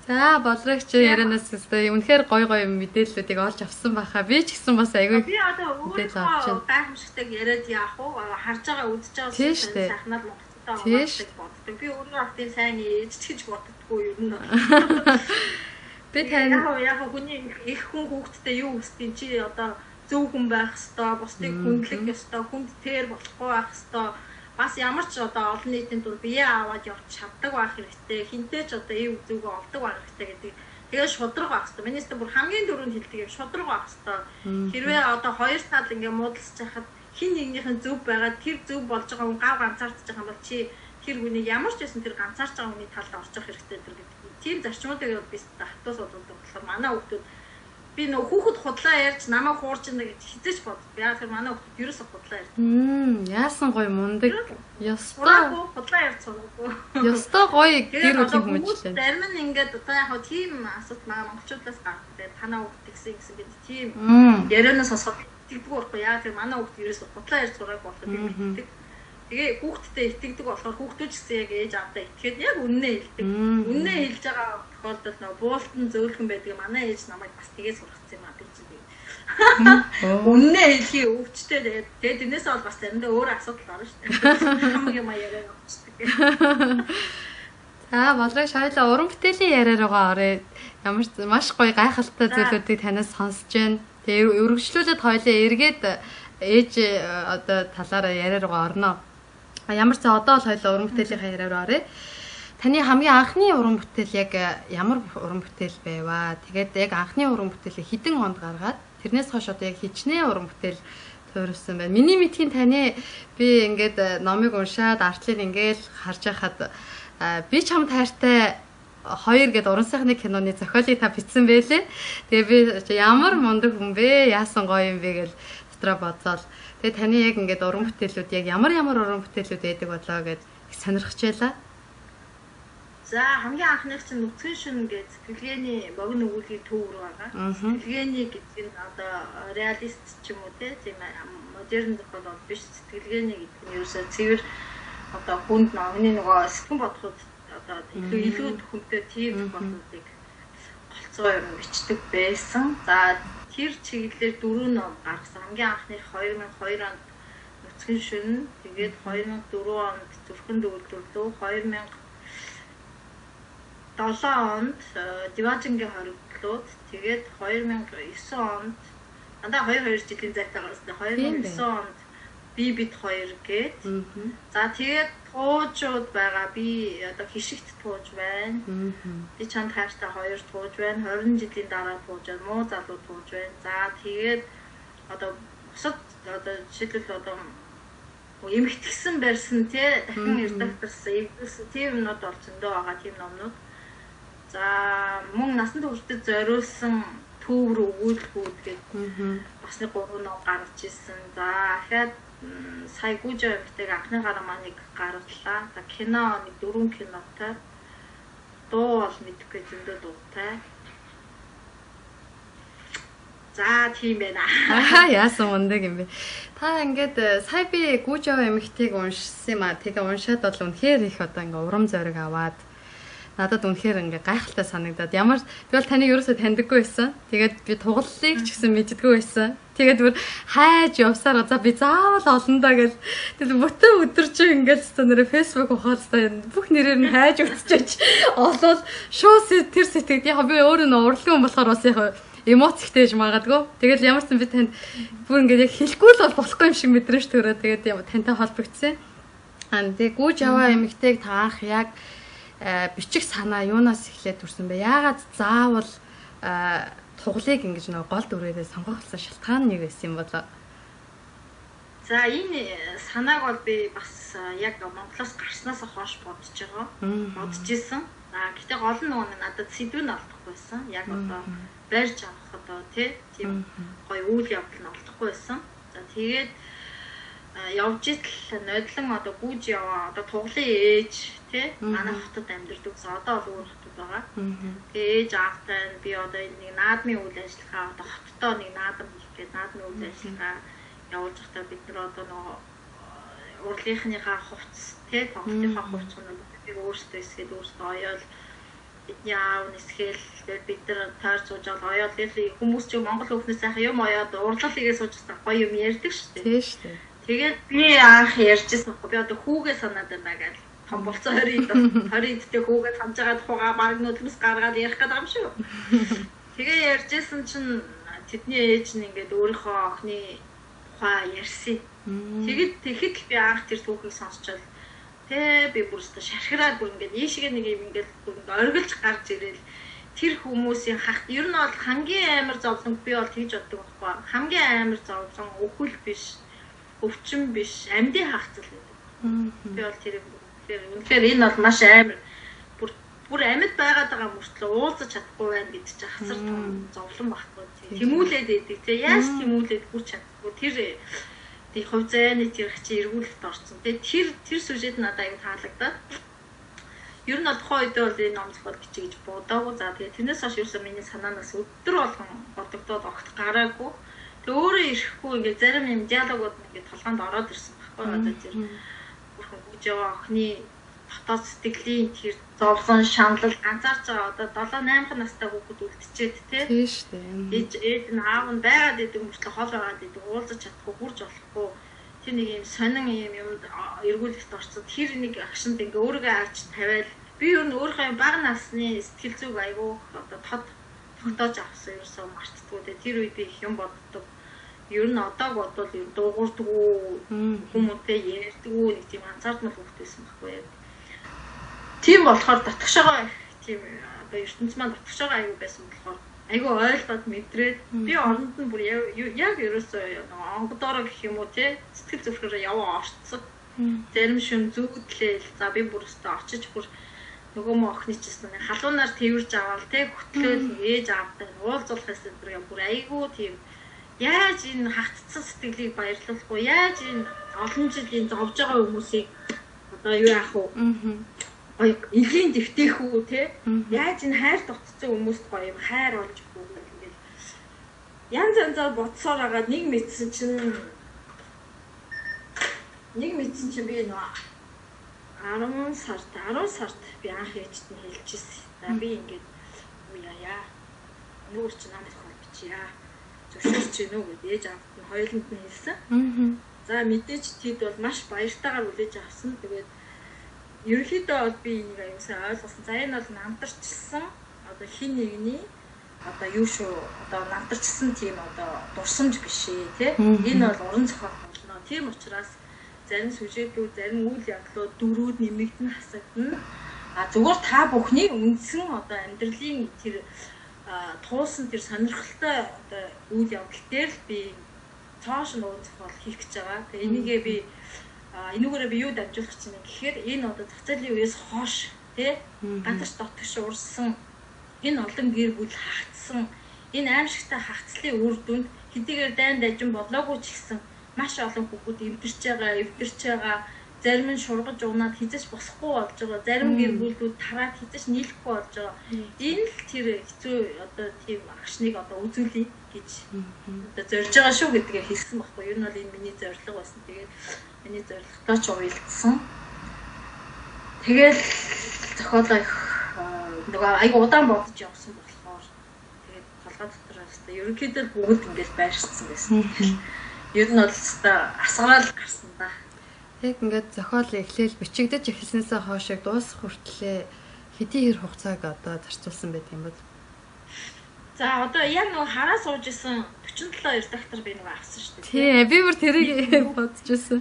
За бодлогч ярианаас өстой үнэхээр гой мэдээллүүдийг олж авсан байхаа. Би ч гэсэн бас айгүй. Би одоо өөрөө гайхамшигтай яриад яах вэ? Харж байгаа үдж байгаа сайхнаад Монголчуудаа боддог. Би өөрөө автын сайн ээж гэж боддоггүй юм нь. Би тань яг хүний их хүн хүүхдтэй юу хүсдэг чи одоо зөв хүн байх хэвээр, бусдыг хүндлэх ёстой, хүнд тэр болохгүй байх хэвээр. Бас ямар ч одоо олон нийтийн дур бие аваад явж чаддаг байх хэрэгтэй. Хинтээ ч одоо ив зүгөө олдог байх хэрэгтэй гэдэг. Тэгээд шудраг байх хэрэгтэй. Минийс бүр хамгийн дөрөнд хэлдэг юм шудраг байх хэрэгтэй. Хэрвээ одоо хоёр тал ингээ муудалж байхад хин нэгнийхэн зөв байгаа тэр зөв болж байгаа хүн гав ганцаардж байгаа юм бол чи тэр хүнийг ямар ч байсан тэр ганцаарч байгаа хүний талд орчих хэрэгтэй тэр гэдэг. Тийм зарчмуудыг би хатуус боддог болохоор манай хүүхдүүд би нөө хүүхэд худлаа ярьж намайг хуурж ина гэж хизээч боддог. Яг тэр манай хүүхдүүд ерөөсөө худлаа ярьдаг. Яасан гоё мундаг. Ёстой худлаа ярьж сургаагүй. Ёстой гоё гэр бүлийн хүмүүжлээ. Зарим нь ингээд одоо яг тийм асуулт монголчуудаас гардаг. Тэгээд танаа хүүхд гэсэн гэдэг тийм ярианаас сонсоход итгэдэг байхгүй яа тэр манай хүүхд ерөөсөө худлаа ярьж сургаагүй болохоор би мэддэг. Тэгээ хүүхдтэй итгэдэг болохоор хүүхдүүд ч гэсэн яг ээж аавдаа итгээд яг үннээ хэлдэг. Үннээ хэлж байгаа тохиолдолд нөө буултан зөөлхөн байдаг. Манай ээж намайг бас тгээс сургацсан юм аа би чинь. Үннээ хэлхий өвчтэй тэгээд тэрнээс бол бас заримдаа өөр асуудал орно шүү дээ. Хамаг юм яриа явуулдаг. За болоо шойлоо уран бүтээлийн яриа руугаа оръё. Ямар ч маш гоё гайхалтай зүйлүүдийг танаас сонсож байна. Тэгээ өргөжлүүлээд хоёлаа эргээд ээж одоо талаараа яриа руугаа орно. Ямар ч одоо бол хоёлаа уран бүтээлийн яриа руу оръё. Таны хамгийн анхны уран бүтээл яг ямар уран бүтээл байваа? Тэгээд яг анхны уран бүтээлээ хэдэн онд гаргаад тэрнээс хойш одоо яг хичнээн уран бүтээл тойрсон байна. Миний мэдхийн таны би ингээд номыг уншаад артлыг ингээд харж байхад би чамд хайртай 2 гэдэг уран сайхны киноны зохиолыг та бичсэн байлээ. Тэгээ би ямар мундаг хүн бэ? Яасан гоё юм бэ гэж дотроо бодсоол. Тэгээ таны яг ингээд уран бүтээлүүд яг ямар уран бүтээлүүд байдаг болоо гэж сонирхож байлаа. За хамгийн анхных чинь нүцгэн шүн гэж сэтгэлгээний богино өгүүлгийн төв рүү байгаа. Сэтгэлгээний гэдэг нь одоо реалист ч юм уу тийм модерн зохиол биш сэтгэлгээний гэдэг нь ерөөсөө цэвэр одоо хүнд номны нөгөө сэтгэн бодоход одоо илүү хүнтэй тийм зохиолуудыг голцоо юм бичдэг байсан. За тэр чиглэлээр 4 ном гаргасан. Хамгийн анхных 2002 онд нүцгэн шүн, тэгээд 2004 онд зүрхэн дүүлдэрлүү, 2007 онд Диважингийн хоригдлууд, тэгээд 2009 онд дандаа 2 жилийн зайтай гарсан. 2009 онд би бит 2 гээд. За тэгээд туужууд байгаа. Би одоо хишигт тууж байна. Би чанд хайртай 2 тууж байна. 20 жилийн дараа тууж байна. Муу залуу тууж байна. За тэгээд одоо бусад одоо жишээлбэл одоо эмхтгсэн барьсан тий дахин редакторсан эвдүүлсэн тийм юмнууд бол зөндөө байгаа тийм номнууд. За мөн насан туршид зориулсан төв рүү өгүүлбүүд гэдэг бас нэг 3 ном гаргаж ирсэн. За дахиад сая гүйж авигтайг анхны гараа маань нэг гаргалаа. За кино нэг 4 кинотой. Дуу бол мэдхгүй зөндөө дуутай. За тийм байна. Яасан мундаг юм бэ. Та ингээд сая би гүйж аваа эмэгтэйг уншсан юм аа. Тэгээ уншаад бол үнэхээр их одоо ингээ урам зориг аваад надад үнэхээр ингээ гайхалтай санагдаад ямар би бол таныг ерөөсөө таньдаггүй байсан. Тэгээд би тугаллыг ч гэсэн мэддэггүй байсан. Тэгээд бүр хайж явсаар за би заавал олондоо гэж тэгээд бүтэн өдөр чи ингээд нэрээ фэйсбүүк ухаалцтай бүх нэрээр нь хайж үтсэж олоод шууд тэр сэтгэд яг би өөрөө нь урлаг юм болохоор бас яг эмоц ихтэйж магадгүй. Тэгээд ямар ч юм би танд бүр ингээд яг хэлэхгүй л болохгүй юм шиг мэдрэмж төрөө. Тэгээд тантай холбогдсон. Тэгээд гүйж аваа эмэгтэйг та анх яг бичих санаа юунаас эхлээд төрсөн бэ? Яагаад заавал туглыг ингэж нэг гол дүрээрээ сонгох болсон шалтгаан нэг байсан юм болоо. За энэ санааг бол би бас яг Монголоос гарснаас хойш бодож байгаа. Бодож исэн. Гэтэ гол нь нөгөө надад сэдвэн алдахгүй байсан. Яг одоо барьж авах одоо тийм гоё үйл явдал нь олдохгүй байсан. За тэгээд явж итл нодлон одоо гүйж яваа одоо туглын ээж манай хотод амьдардаг. Одоо бол өөр хотод байгаа. Тэгээ ээж аавтай би одоо нэг наадмын үйл ажиллагаа одоо хоттой нэг наадам хийгээд наадмын үйл ажиллагаа явуулж байхдаа бид нар одоо нөгөө урлагийнхныхаа хувцс тоглолтынхаа хувцсыг би өөрсдөө эсгээд өөрсдөө оёол бидний аав нисгээл бид нар тойр сууж байгаа оёол хүмүүс ч Монгол хүүхнээс сайхан юм оёод урлал хийгээ сууж байгаа гоё юм ярьдаг шүү дээ. Тийм шүү дээ. Тэгээд би анх ярьжсэн би одоо хүүгээ санаад байна гэж том болцоо 20 идтэй хүүгээ хамж байгаа тухайга баг нүднээс гаргаад ярих гэдэг юм шүү. Тэгээ ярьжсэн чинь тэдний ээж нь ингээд өөрийнхөө охины тухай ярьсан. Тэгэхэд би анх тэр түүхийг сонсчод би бүрстэ шархираад бүр ингээд ийшгээ нэг юм ингээд оргилж гарч ирээл тэр хүмүүсийн хахт ер нь бол хамгийн амар зовлон би бол тэгж боддог байхгүй. Хамгийн амар зовлон өхөл биш, өвчин биш, амьдын хахцал гэдэг. Би бол тэр үнэхээр энэ бол маш амар бүр амьд байгаад байгаа мөртлөө уулзаж чадахгүй байна гэдэг чинь хасар том зовлон багхгүй. Тэмүүлээд идэг. Тэгээ яаж тэмүүлээд хүрч чадахгүй. Тэр хувь зайны тэр хачи эргүүлэлт орсон. Тэгээ тэр сюжет надад аюу таалагдаад. Ер нь бол тухайн үед бол энэ ном зохиол гэж бодоогүй. За тэгээ тэрнээс хойш ерөөсөө миний санаанаас өдөр болгон бодогдоод огт гараагүй. Тэгээ өөрөө ирэхгүй ингээд зарим юм диалогууд ингээд толгоонд ороод ирсэн байхгүй. Одоо тэр бүрхэн гүйж яваа охины дотоод сэтгэлийн тэр зовлон шаналл ганцаарч байгаа одоо 7-8 настай хүүхэд үлдчихэд тийм шүү дээ. Ээж нь аав нь байгаад идэг мөртлөө хол байгаад идэг уулзаж чадахгүй хурж болохгүй тэр нэг юм сонин юмд эргүүлэлт орцод тэр нэг агшинд ингээ өөрийгөө авч тавиал би ер нь өөрийнхөө бага насны сэтгэл зүг айгүй одоо тогтоож авсан ерөөсөө мартдаггүй тэр үед би их юм боддог. Ер нь одоо бодвол ер дуугуурдаггүй хүмүүстэй ярьдаггүй нэг тийм анзаардмал хүүхдээсэн байхгүй. Тийм болохоор татгшаага тийм одоо ертөнц маань татгшаага аягүй байсан болохоор айгүй ойлгоод мэдрээд би оронд нь бүр яг ерөөсөө онгодороо гэх юм уу те сэтгэл зүрхээр яваа орцсон. Зарим шүн зүгдлээл за би бүр өстө очиж бүр нөгөө мөн охины чсэн халуунаар тэрвэрж аваал те хөтлөөл ээж аавтай уулзуулах гэсэн бүр айгүй тийм яаж энэ хатцсан сэтгэлийг баярлуулахгүй яаж энэ олон жилийн зовж байгаа хүмүүсийг одоо юу яах вэ? Илийн дэвтээх үү те яаж энэ хайр тогтцсон хүмүүст гоё юм хайр олж өгөх үү ингээл янз янзаар бодсоор агаад нэг мэдсэн чинь би нөө 10 сард би анх ээжт нь хэлчихсэн. За би ингээд уяа нөгөө чи намайг холбчихъя. Зөвшөөрч гинөө гэдэг ээж аавд нь хоёуланд нь хэлсэн. За мэдээж тэд бол маш баяртайгаар үлээж авсан. Тэгээд ерөнхийдөө бол би энийг аюулсаа ойлгосон. За энэ бол намтарчсан одоо хин нэгний одоо юу шүү одоо намтарчсан тийм одоо дурсамж биш ээ тий. Энэ бол уран зохиол болно. Тийм учраас зарим сүжээтүүд, зарим үйл явдлууд, дөрүүд нэмэгдэн хасагдана. Зүгээр та бүхний үндсэн одоо амьдралын тэр туулсан тэр сонирхолтой одоо үйл явдал дээр л би цааш нь уран зохиол хийх гэж байгаа. Тэгээ энийгээ би энүүгээрээ би юу дамжуулах гэж байна гэхээр энэ одоо цацаалын үеэс хойш тий гадарч дотгош урсан энэ олон гэр бүл хаагцсан энэ аимшигтай хаагцлын үр дүнд хэдийгээр дайн дажин болоогүй ч гэсэн маш олон хүүхэд эвдэрч байгаа зарим нь шургаж унаад хизэж босохгүй болж байгаа зарим гэр бүлүүд тараад хизэж нийлэхгүй болж байгаа энэ л тэр хэцүү одоо тийм агшныг одоо үзүүлье гэж одоо зорж байгаа шүү гэдгээ хэлсэн байхгүй юу. Ер нь бол энэ миний зорилго байсан. Тэгээд миний зорилготой ч уялдсан. Тэгэл зохиолоо их нөгөө айгу удаан бодож явсан болохоор тэгээд толгой дотроос та ерөнхийдөө бүгд ингэж байршсан байсан. Ер нь бол асгаал гарсан да. Яг ингээд зохиол эхлээл бичигдэж эхэлснээсээ хойш дуусах хүртлээр хэдийн хэр хугацааг одоо зарцуулсан байдаг юм бол. За одоо яг нөгөө хараа сууж исэн 47 редактор би нөгөө авсан шүү дээ. Тий, би бүр тэрийг бодож исэн.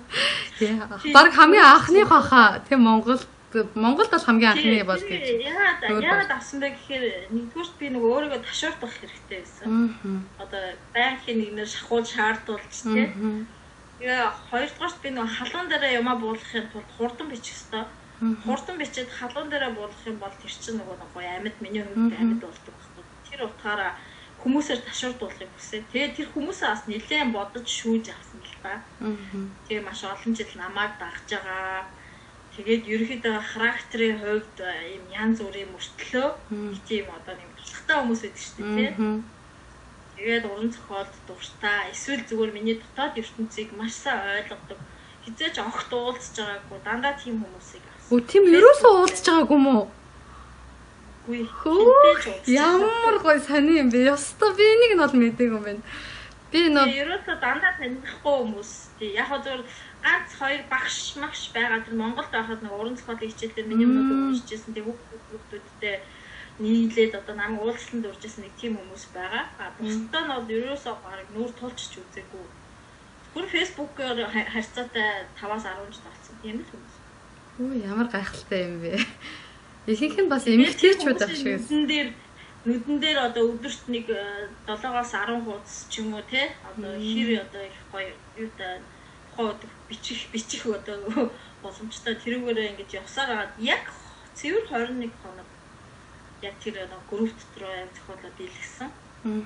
Тий. Бараг хамгийн анхныхоо хаа тий Монголд бол хамгийн анхны бол гэж. Яагаад авсан бэ гэхээр нэгдүгürt би нөгөө өөрийгөө ташуурдах хэрэгтэй байсан. Одоо байнгын нэгнээр шахуул шаардуулж тий. Тэгээ хоёрдугаарт би нөгөө халуун дээр юмаа буулгахын тулд хурдан бичих ёстой. Хурдан бичээд халуун дээр буулгах юм бол тэр чинь нөгөө гоё амьд миний хувьд амьд болдог байхгүй. Тэр утгаараа хүмүүсээр ташуурдуулахыг хүсээ. Тэгээ тэр хүмүүсээ бас нэлээд бодож шүүж авсан л та. Тэгээ маш олон жил намайг дагж байгаа. Тэгээд ерөнхийдөө характерийн хувьд ийм янз бүрийн мөртлөө тийм одоо нэг тусахтай хүмүүс байдаг шүү дээ тий. Тэгээд уран зохиолд дуртай эсвэл зүгээр миний дотоод ертөнцийг маш сайн ойлгодог хизээч огт уулзж байгаагүй дандаа тийм хүмүүсийг авсан. Өө тийм ерөөсөө уулзж байгаагүй юм уу? Үгүй. Ямар гоё сони юм бэ? Ёстой би энийг нь бол мэдээгүй юм байна. Би нөө ерөөсөө дандаа танихгүй хүмүүс. Яг зөв ганц хоёр багш магш байгаа. Тэр Монголд байхад нэг уран зохиолын хичээлээр миний өмнө уншижсэн. Тэг хүүхдүүдтэй нийлээд одоо намайг уулзсан дуржсэн нэг тийм хүмүүс байгаа. Бусдаа нь бол ерөөсөө бараг нүүр тулчж үзээгүй. Бүр фэйсбүүкээр харьцаатай 5-10 жил болсон тийм л хүмүүс. Оо ямар гайхалтай юм бэ. Ихэнх нь бас эмэгтэйчүүд ах шиг. Нүдэн дээр одоо өдөрт нэг 7-10 хуудас ч юм уу те одоо хэр одоо их гоё юутай тодорхой бичих одоо боломжтой тэрүүгээрээ ингэж явсаар хагаад яг цэвэр 21 хоног яг тэр групп дотор яг зохиолоо дийлгэсэн.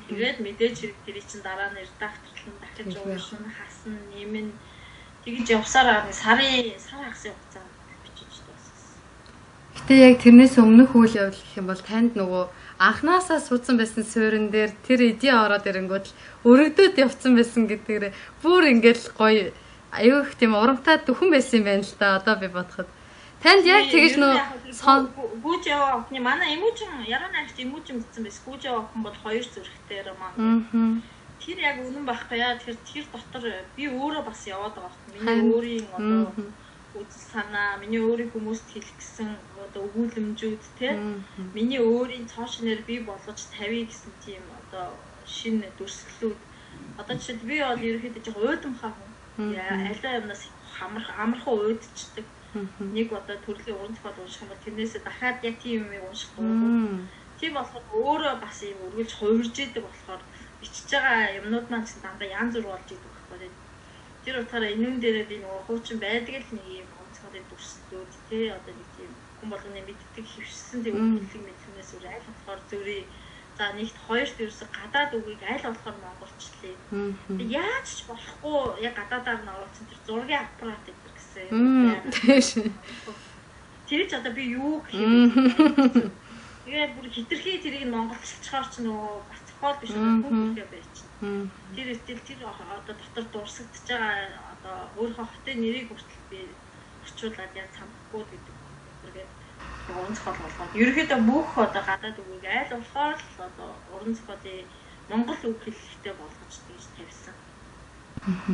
Тэгээд мэдээж хэрэг тэрий чин дараа нь редакторлон дахиж уушин хасан нэмэн тэгж явсаар сар хагасын хугацаанд бичиж дууссан. Гэтэ яг тэрнээс өмнөх үйл явдал гэх юм бол танд нөгөө анхнаасаа суудсан байсан суурин дээр тэр эдийн ороод ирэнгүүт л өргөдөөд явцсан байсан гэдгээр бүр ингээл гоё аюу их тийм урамтай дөхөн байсан юм байна л да. Одоо би бодоход танд яг тэгэж нөгөө гүүж яваа охины манай эмүүжин яруу найрагч эмүүжин бичсэн байсан. Гүүж яваа охин бол 2 зүрхтээр маань. Тэр яг үнэн байхгүй яа. Тэр дотор би өөрөө бас яваад байгаа охин. Миний өөрийн одоо үзэл санаа, миний өөрийн хүмүүст хэлэх гэсэн одоо өгүүлэмжүүд те. Миний өөрийн цоо шинээр би болгож тавья гэсэн тийм одоо шинэ дүрслэлүүд. Одоо жишээд би бол ерөөхдөө жоо уйдамхаа хүн. Алаа юмнаас амархан уйдчихдаг. Нэг одоо төрлийн уран зохиол унших юм бол тэрнээсээ дахиад яг тийм юм унших дурггүй. Тийм болохоор өөрөө бас юм өргөлж хувирж идэг болохоор бичиж байгаа юмнууд маань ч дандаа янз бүр болж идэг байхгүй. Тэр утгаараа энүүн дээрээ би нөгөө хуучин байдаг л нэг юм уран зохиолын дүрслэлүүд тий одоо нэг тийм хүн болгоны мэддэг хөвшсөн тийм өгүүлбэг мэдлэгнээс өөр аль болохоор зүрий за нэгт хоёрт ерөөсө гадаад үгийг аль болохоор монголчлээ. Яаж ч болохгүй яг гадаадаар нь оруулсан тэр зургийн аппарат гэдэг гэсэн. Тэр ч одоо би юу гэх юм. Тэгээд бүр хитрхи тэрийг монголчилчихоор ч нөгөө бас зохиол биш хүүхдтэй байж чинь. Тэр тэр одоо дотор дурсагдж байгаа одоо өөрийнхөө хотын нэрийг хүртэл би орчуулад яг самбахгүй гэдэг. Тэгээд уран зохиол болгоод ерөөхдөө бүх одоо гадаад үгийг аль болохоор л одоо уран зохиолын монгол үг хэллэгтэй болгож тэгж тавьсан.